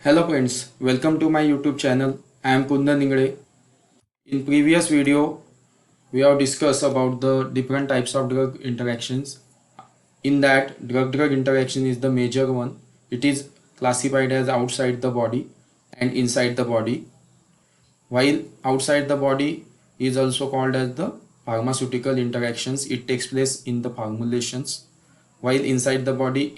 Hello friends, welcome to my YouTube channel. I am Kundan Ningde. In previous video, we have discussed about the different types of drug interactions. In that, drug-drug interaction is the major one. It is classified as outside the body and inside the body. While outside the body is also called as the pharmaceutical interactions. It takes place in the formulations. While inside the body,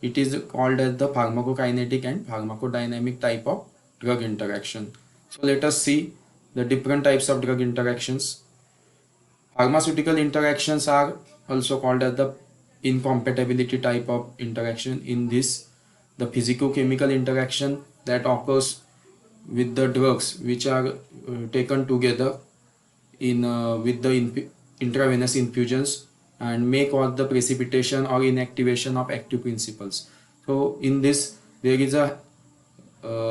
it is called as the pharmacokinetic and pharmacodynamic type of drug interaction. So let us see the different types of drug interactions. Pharmaceutical interactions are also called as the incompatibility type of interaction. In this, the physicochemical interaction that occurs with the drugs which are taken together in with the intravenous infusions and may cause the precipitation or inactivation of active principles. So in this there is a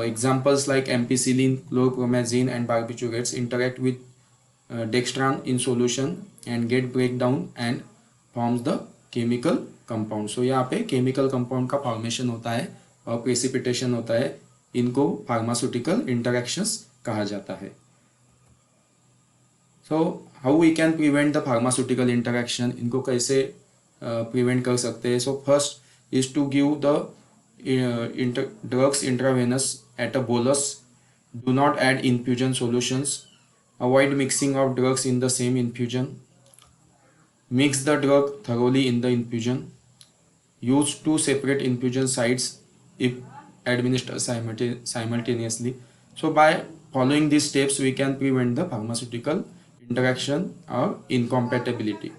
examples like ampicillin, chlorpromazine and barbiturates interact with dextran in solution and get breakdown and forms the chemical compound. So यहाँ पे chemical compound का formation होता है और precipitation होता है. इनको pharmaceutical interactions कहा जाता है. So how we can prevent the pharmaceutical interaction? इनको कैसे prevent कर सकते हैं? So first is to give the drugs intravenous at a bolus. Do not add infusion solutions. Avoid mixing of drugs in the same infusion. Mix the drug thoroughly in the infusion. Use two separate infusion sites if administered simultaneously. So by following these steps, we can prevent the pharmaceutical interaction or incompatibility.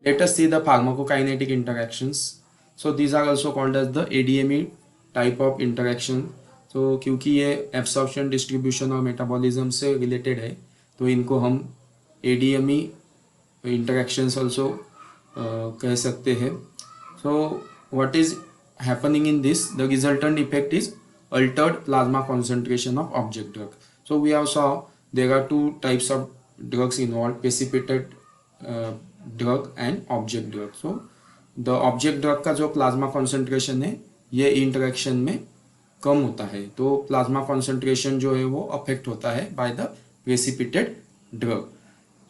Let us see the pharmacokinetic interactions. So these are also called as the ADME type of interaction. तो क्योंकि ये absorption distribution और metabolism से related है तो इनको हम ADME interactions also कह सकते हैं. So what is happening in this? The resultant effect is altered plasma concentration of object drug. So we have saw there are two types of drugs involved: precipitate drug and object drug. So the object drug का जो plasma concentration है ये interaction में कम होता है तो plasma concentration जो है वो अफेक्ट होता है by the precipitated drug.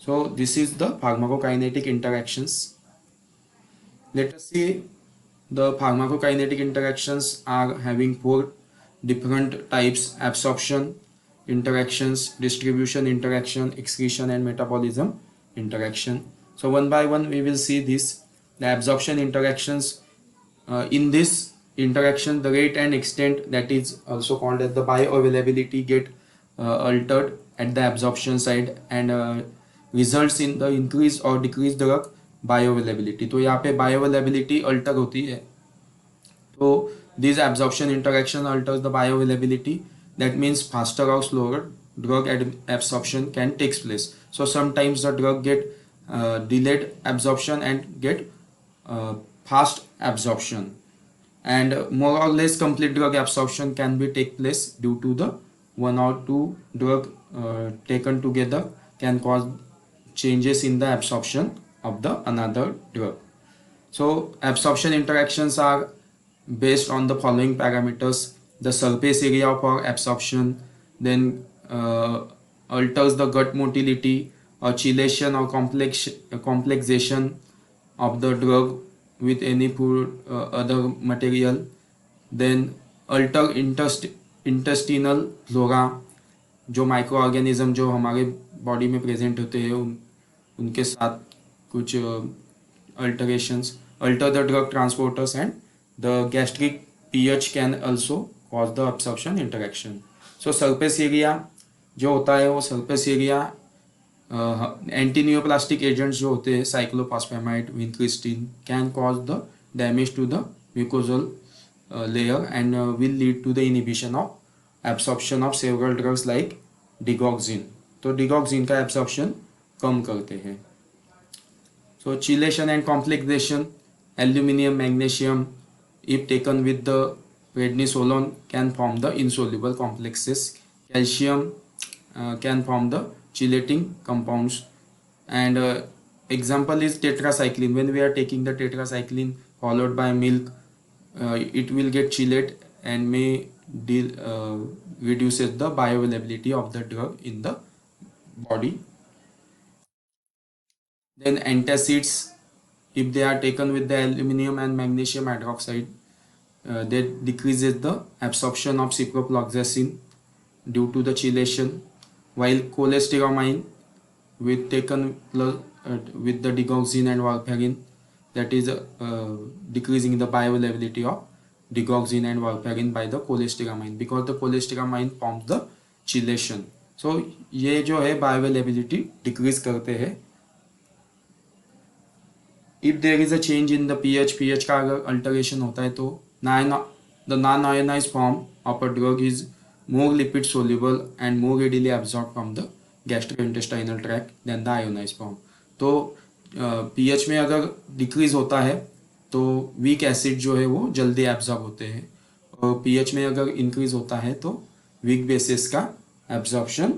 So this is the pharmacokinetic interactions. Let us see the pharmacokinetic interactions are having four different types: absorption interactions, distribution interaction, excretion and metabolism interaction. So one by one we will see this. The absorption interactions, in this interaction the rate and extent, that is also called as the bioavailability, get altered at the absorption side and results in the increase or decrease drug bioavailability. तो यहाँ पे bioavailability alter होती है तो this absorption interaction alters the bioavailability. That means faster or slower drug absorption can takes place. So sometimes the drug get delayed absorption and get fast absorption, and more or less complete drug absorption can be take place due to the one or two drug taken together can cause changes in the absorption of the another drug. So absorption interactions are based on the following parameters: the surface area for absorption, then alters the gut motility or chelation or complexation of the drug with any food other material, then alter intestinal flora, जो micro organism जो हमारे body में present होते हैं उनके साथ कुछ alterations, alter the drug transporters, and the gastric pH can also cause the absorption interaction. So surface area जो होता है वो surface area एंटीनियोप्लास्टिक एजेंट्स जो होते हैं cyclophosphamide, vincristine, can cause the damage to the mucosal layer and will lead to the inhibition of absorption of several drugs like digoxin. तो digoxin का absorption कम करते हैं. So chelation and complexation, aluminium, magnesium, if taken with the prednisolone, can form the insoluble complexes. Calcium can form the chelating compounds, and example is tetracycline. When we are taking the tetracycline followed by milk, it will get chelate and may reduces the bioavailability of the drug in the body. Then antacids, if they are taken with the aluminum and magnesium hydroxide, that decreases the absorption of ciprofloxacin due to the chelation, while cholestyramine with taken with the digoxin and warfarin, that is decreasing the bioavailability of digoxin and warfarin by the cholestyramine, because the cholestyramine forms the chelation. So ये जो है bioavailability decrease करते हैं. If there is a change in the pH का अगर alteration होता है तो the non-ionized form of a drug is more lipid soluble and more readily absorbed from the gastrointestinal tract than the ionized form. तो pH में अगर decrease होता है तो वीक एसिड जो है वो जल्दी एब्जॉर्ब होते हैं, और pH में अगर इंक्रीज होता है तो वीक बेसिस का एब्जॉर्प्शन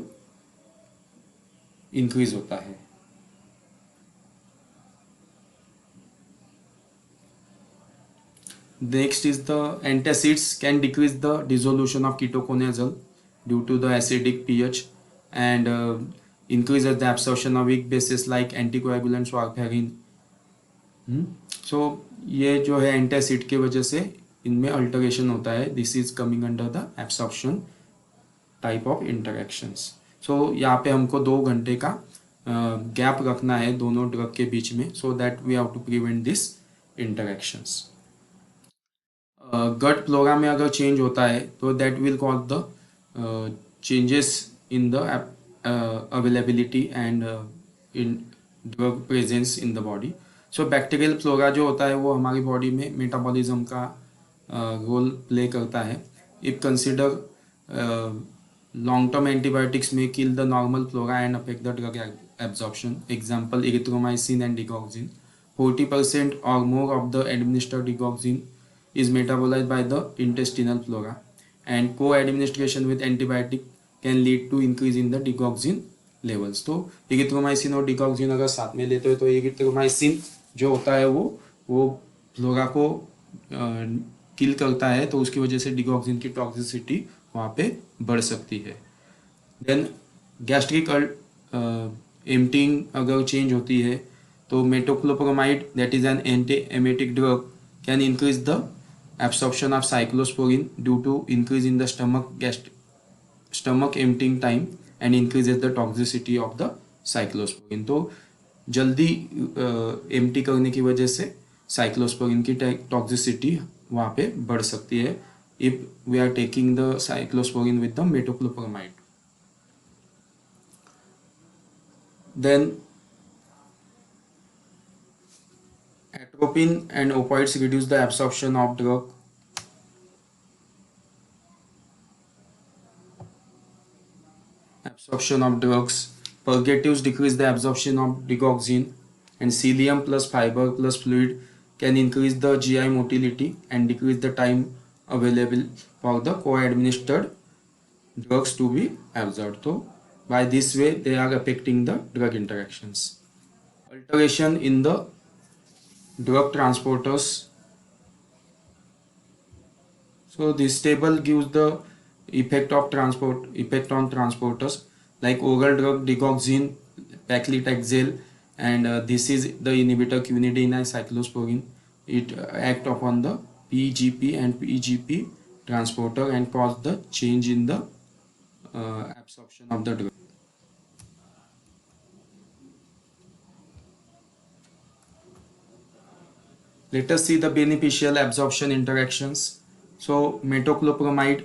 इंक्रीज होता है. Next is the antacids can decrease the dissolution of ketoconazole due to the acidic pH and increases the absorption of weak bases like anticoagulants warfarin. So ये जो है antacid की वजह से इनमें अल्टरेशन होता है. This is coming under the absorption type of interactions. So यहाँ पे हमको 2 घंटे का गैप रखना है दोनों ड्रग के बीच में, so that we have to prevent this interactions. Gut flora में अगर चेंज होता है तो that will cause the changes in the availability and in drug presence in the body. So bacterial flora जो होता है वो हमारी बॉडी में मेटाबॉलिज्म का रोल प्ले करता है. If consider long term antibiotics में kill the normal flora and affect the drug absorption. Example erythromycin and digoxin. 40% or more of the administered digoxin is metabolized by the intestinal flora, and co-administration with antibiotic can lead to increase in the digoxin levels. तो erythromycin और digoxin अगर साथ में लेते हो तो erythromycin जो होता है वो फ्लोरा को किल करता है, तो उसकी वजह से डिगॉक्सिन की टॉक्सिसिटी वहाँ पे बढ़ सकती है. देन गैस्ट्रिक एम्प्टिंग अगर चेंज होती है तो metoclopramide that is an anti emetic drug can increase the absorption of cyclosporine due to increase in the stomach emptying time and increases the toxicity of the cyclosporine. तो जल्दी empty करने की वजह से साइक्लोस्पोरिन की टॉक्सिसिटी वहाँ पे बढ़ सकती है if we are taking the cyclosporine with the metoclopramide. Then atropine and opioids reduce the absorption of drug. Purgatives decrease the absorption of digoxin, and psyllium plus fiber plus fluid can increase the GI motility and decrease the time available for the co-administered drugs to be absorbed. So by this way they are affecting the drug interactions. Alteration in the drug transporters. So this table gives the effect on transporters like oral drug digoxin, paclitaxel, and this is the inhibitor quinidine and cyclosporine. It act upon the PGP and PGP transporter and cause the change in the absorption of the drug. Let us see the beneficial absorption interactions. So metoclopramide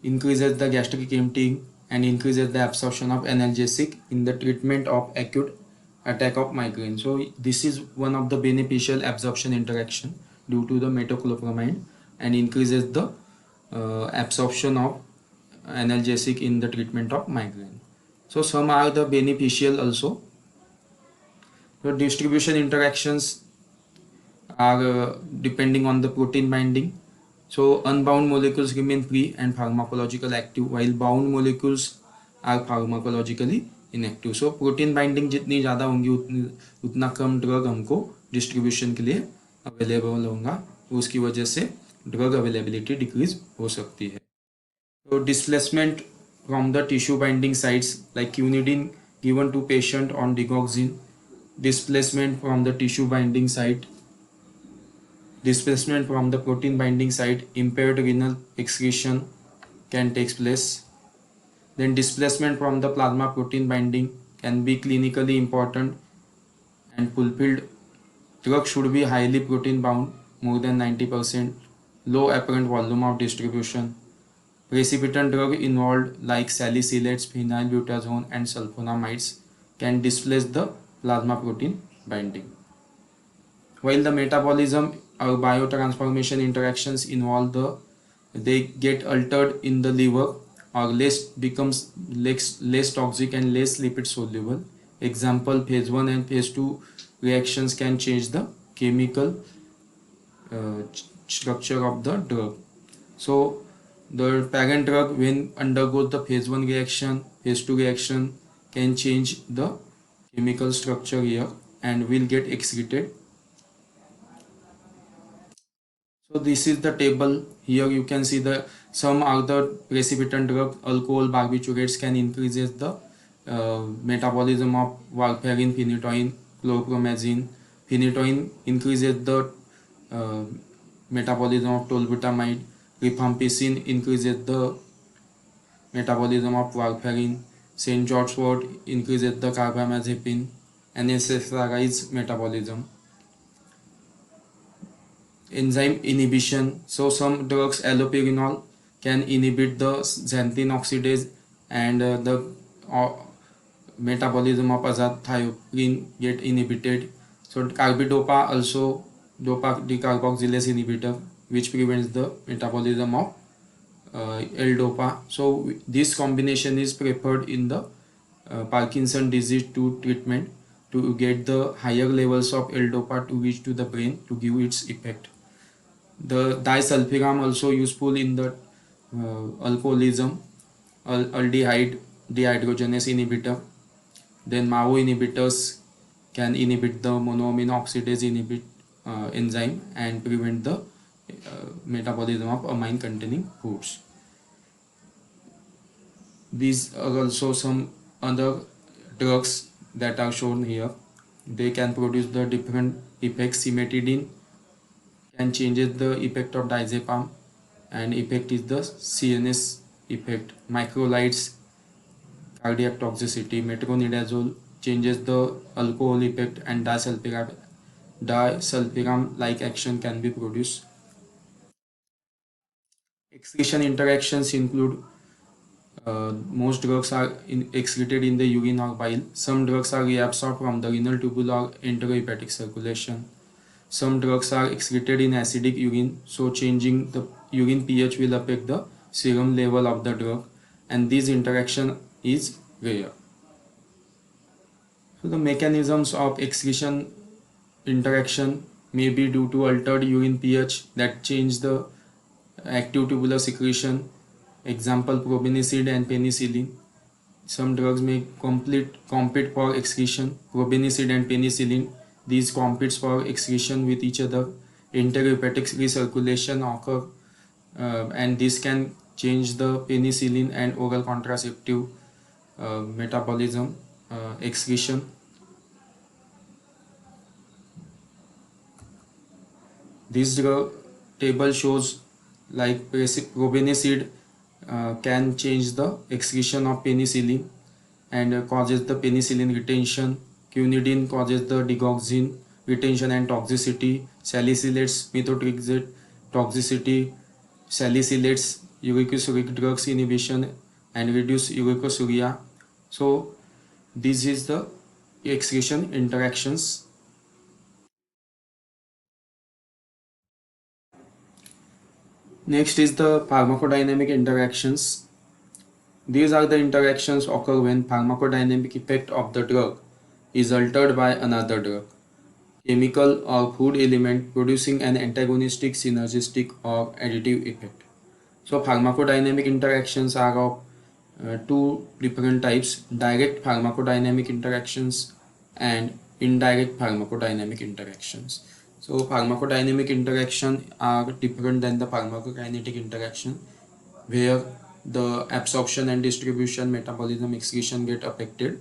increases the gastric emptying and increases the absorption of analgesic in the treatment of acute attack of migraine. So this is one of the beneficial absorption interaction due to the metoclopramide, and increases the absorption of analgesic in the treatment of migraine. So some are the beneficial also. The distribution interactions are depending on the protein binding. So unbound molecules remain free and pharmacological active, while bound molecules are pharmacologically inactive. So protein binding जितनी ज़्यादा होंगी उतना कम drug हमको distribution के लिए available होगा, उसकी वजह से ड्रग अवेलेबिलिटी डिक्रीज हो सकती है. So displacement from the tissue binding sites like quinidine given to patient on digoxin, displacement from the tissue binding site, displacement from the protein binding site, impaired renal excretion can take place. Then displacement from the plasma protein binding can be clinically important and fulfilled. Drug should be highly protein bound, more than 90%, low apparent volume of distribution. Precipitant drug involved like salicylates, phenylbutazone and sulfonamides can displace the plasma protein binding. While the metabolism or biotransformation interactions involve they get altered in the liver or becomes less toxic and less lipid soluble. Example, phase 1 and phase 2 reactions can change the chemical structure of the drug. So the parent drug when undergoes the phase 1 reaction, phase 2 reaction can change the chemical structure here and will get excreted. So this is the table. Here you can see the some other precipitant drug, alcohol barbiturates can increases the metabolism of warfarin, phenytoin, chlorpromazine. Phenytoin increases the uh, metabolism of tolbutamide. Rifampicin increases the metabolism of warfarin. St. George wort increases the carbamazepine and SSRI's metabolism. Enzyme inhibition. So some drugs, allopurinol, can inhibit the xanthine oxidase and the uh, metabolism of azathioprine get inhibited. So carbidopa also dopa decarboxylase inhibitor which prevents the metabolism of L-dopa. So this combination is preferred in the Parkinson disease to treatment to get the higher levels of L-dopa to reach to the brain to give its effect. The disulfiram also useful in the alcoholism, aldehyde dehydrogenase inhibitor. Then MAO inhibitors can inhibit the monoamine oxidase enzyme and prevent the metabolism of amine containing foods. These are also some other drugs that are shown here. They can produce the different effects. Cimetidine can changes the effect of diazepam and effect is the CNS effect. Microlides cardiac toxicity. Metronidazole changes the alcohol effect and disulfiram like action can be produced. Excretion interactions include most drugs are excreted in the urine or bile. Some drugs are reabsorbed from the renal tubule or enterohepatic circulation. Some drugs are excreted in acidic urine, so changing the urine pH will affect the serum level of the drug, and this interaction is rare. So the mechanisms of excretion interaction may be due to altered urine pH that change the active tubular secretion. Example, probenecid and penicillin. Some drugs may compete for excretion. Probenecid and penicillin, these competes for excretion with each other. Enterohepatic recirculation occur and this can change the penicillin and oral contraceptive metabolism excretion. This drug table shows like probenecid can change the excretion of penicillin and causes the penicillin retention. Quinidine causes the digoxin retention and toxicity. Salicylates methotrexate toxicity. Salicylates uricosuric drugs inhibition and reduce uricosuria. So this is the excretion interactions. Next is the pharmacodynamic interactions. These are the interactions occur when pharmacodynamic effect of the drug is altered by another drug, chemical or food element producing an antagonistic, synergistic or additive effect. So pharmacodynamic interactions are of two different types: direct pharmacodynamic interactions and indirect pharmacodynamic interactions. So pharmacodynamic interaction are different than the pharmacokinetic interaction, where the absorption and distribution, metabolism, excretion get affected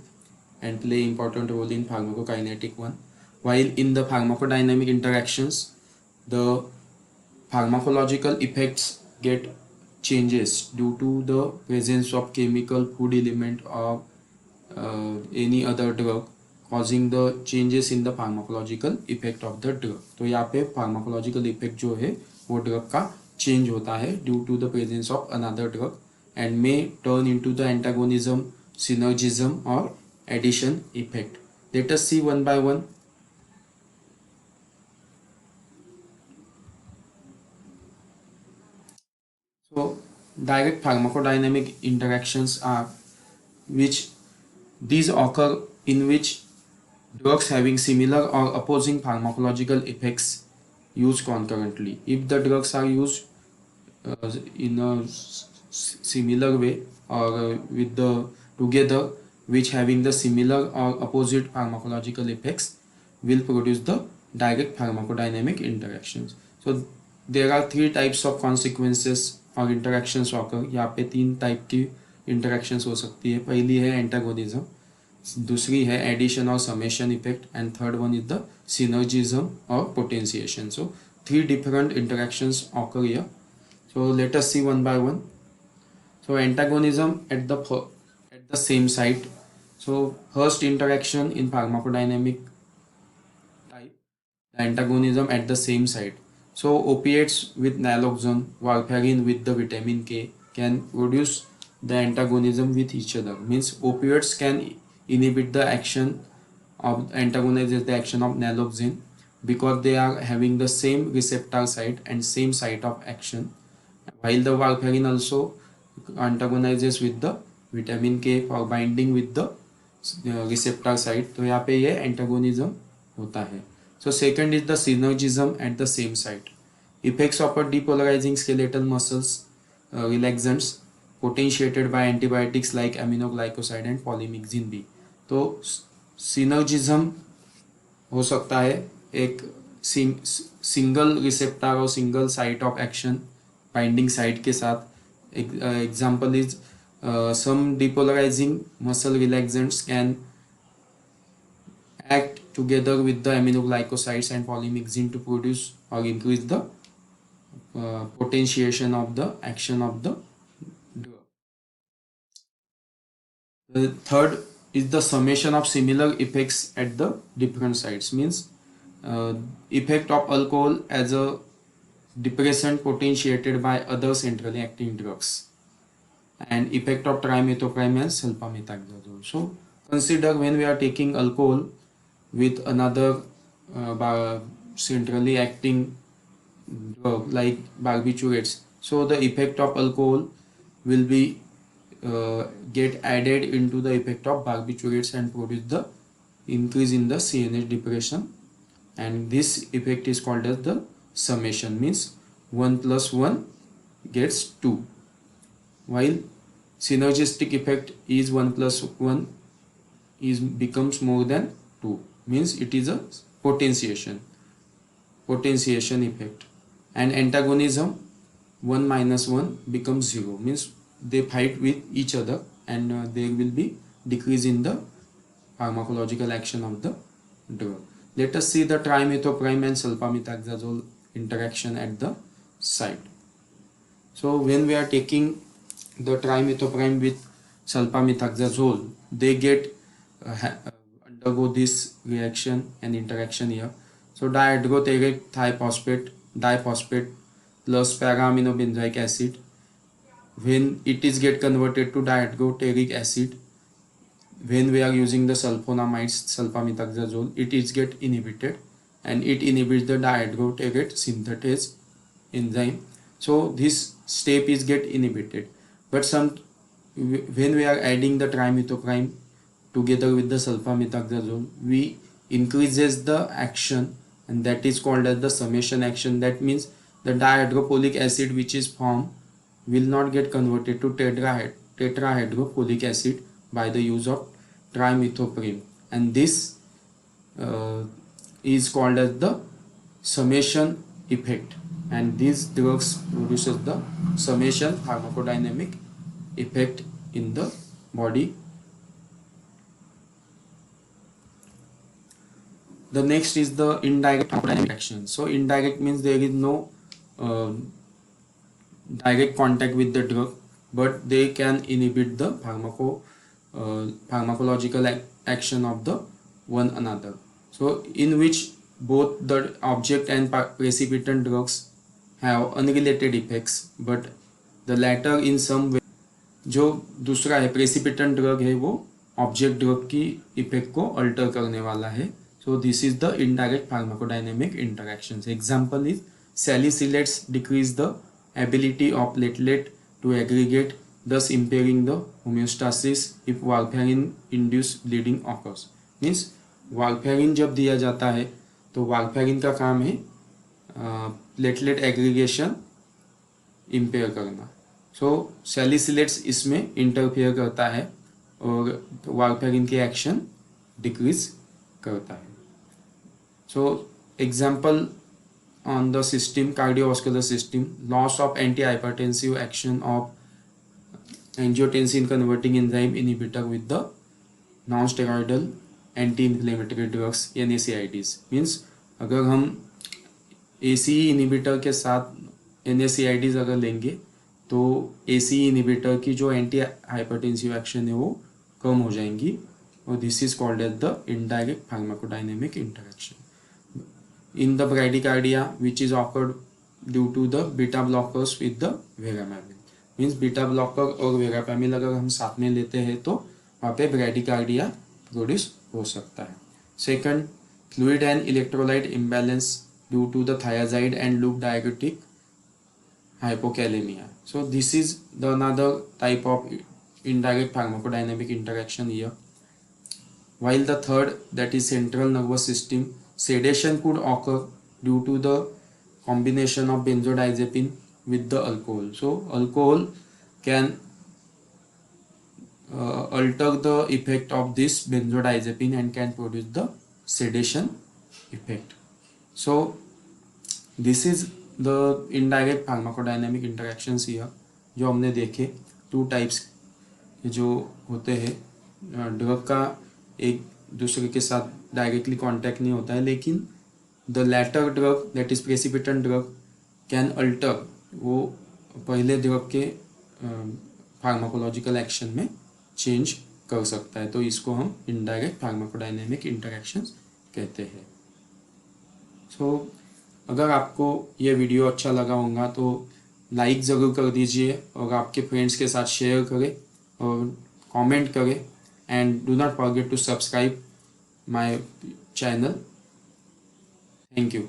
and play important role in pharmacokinetic one. While in the pharmacodynamic interactions, the pharmacological effects get changes due to the presence of chemical, food element or any other drug causing the changes in the pharmacological effect of the drug. तो यहाँ पे pharmacological effect जो है वो drug का change होता है due to the presence of another drug and may turn into the antagonism, synergism or addition effect. Let us see one by one. So direct pharmacodynamic interactions are which these occur in which drugs having similar or opposing pharmacological effects used concurrently. If the drugs are used in a similar way or with the together which having the similar or opposite pharmacological effects will produce the direct pharmacodynamic interactions. So there are three types of consequences और interactions occur. यहाँ पे तीन type की interactions हो सकती है. पहली है antagonism, दूसरी है addition और summation effect and third one is the synergism or potentiation. So three different interactions occur here. So let us see one by one. So antagonism at the same site. So first interaction in pharmacodynamic type, the antagonism at the same site. So opiates with naloxone, warfarin with the vitamin K can produce the antagonism with each other. Means opioids can inhibit the action of antagonize the action of naloxone because they are having the same receptor site and same site of action. While the warfarin also antagonizes with the vitamin K for binding with the receptor site. तो यहाँ पे ये antagonism होता है. So second is the synergism at the same site. Effects of a depolarizing skeletal muscles relaxants potentiated by antibiotics like aminoglycoside and polymyxin B. तो synergism हो सकता है एक सिंगल रिसेप्टर और single site of action binding site के साथ. Example is some depolarizing muscle relaxants can act together with the aminoglycosides and polymyxin to produce or increase the potentiation of the action of the drug. The third is the summation of similar effects at the different sites. Means effect of alcohol as a depressant potentiated by other centrally acting drugs and effect of trimethoprim and sulfamethoxazole. So consider when we are taking alcohol with another centrally acting drug like barbiturates. So the effect of alcohol will be get added into the effect of barbiturates and produce the increase in the CNS depression, and this effect is called as the summation. Means 1 plus 1 gets 2, while synergistic effect is 1 plus 1 is becomes more than 2, means it is a potentiation effect. And antagonism 1 minus 1 becomes 0, means they fight with each other and there will be decrease in the pharmacological action of the drug. Let us see the trimethoprim and sulfamethoxazole interaction at the site. So when we are taking the trimethoprim with sulfamethoxazole, they get undergo this reaction and interaction here. So dihydroteric diphosphate plus para-aminobenzoic acid, when it is get converted to dihydroteric acid, when we are using the sulfonamides sulfamethoxazole, it is get inhibited and it inhibits the dihydroterate synthetase enzyme. So this step is get inhibited, but when we are adding the trimethoprim together with the sulfamethoxazole, we increases the action, and that is called as the summation action. That means the dihydropolic acid which is formed will not get converted to tetrahydropolic acid by the use of trimethoprim, and this is called as the summation effect, and these drugs produces the summation pharmacodynamic effect in the body. The next is the indirect pharmacodynamic action. So indirect means there is no direct contact with the drug, but they can inhibit the pharmacological action of the one another. So in which both the object and precipitant drugs have unrelated effects, but the latter in some way, जो दूसरा है precipitant drug है वो object drug की effect को alter करने वाला है. So this is the indirect pharmacodynamic interactions. Example is salicylates decrease the ability of platelet to aggregate, thus impairing the homeostasis if warfarin induced bleeding occurs. Means warfarin जब दिया जाता है तो warfarin का काम है प्लेटलेट एग्रीगेशन इम्पेयर करना. सो salicylates इसमें इंटरफेयर करता है और वारफेरिन के एक्शन डिक्रीज करता है. So example on the system, cardiovascular system, loss of antihypertensive action of angiotensin converting enzyme inhibitor with the non-steroidal anti-inflammatory drugs NSAIDs. Means अगर हम ACE इनिबिटर के साथ NSAIDs अगर लेंगे तो ACE इनिबिटर की जो एंटी हाइपरटेंसिव एक्शन है वो कम हो जाएंगी और this is called as the indirect pharmacodynamic interaction. In the bradycardia, which is occurred due to the beta blockers with the verapamil. Means beta blocker और verapamil अगर हम साथ में लेते हैं तो वहाँ पे bradycardia प्रोड्यूस हो सकता है. Second, fluid and electrolyte imbalance due to the thiazide and loop diuretic hypokalemia. So this is the another type of indirect pharmacodynamic interaction here. While the third, that is central nervous system, sedation could occur due to the combination of benzodiazepine with the alcohol. So alcohol can alter the effect of this benzodiazepine and can produce the sedation effect. So this is the indirect pharmacodynamic interactions here जो हमने देखे. Two types जो होते हैं, drug का एक दूसरे के साथ डायरेक्टली कांटेक्ट नहीं होता है, लेकिन the latter drug that is precipitant drug can alter, वो पहले ड्रग के फार्माकोलॉजिकल एक्शन में चेंज कर सकता है. तो इसको हम इनडायरेक्ट फार्माकोडायनेमिक इंटरेक्शंस कहते हैं. सो अगर आपको ये वीडियो अच्छा लगा होगा तो लाइक ज़रूर कर दीजिए और आपके फ्रेंड्स के साथ शेयर करें और कमेंट करें. And do not forget to subscribe my channel. Thank you.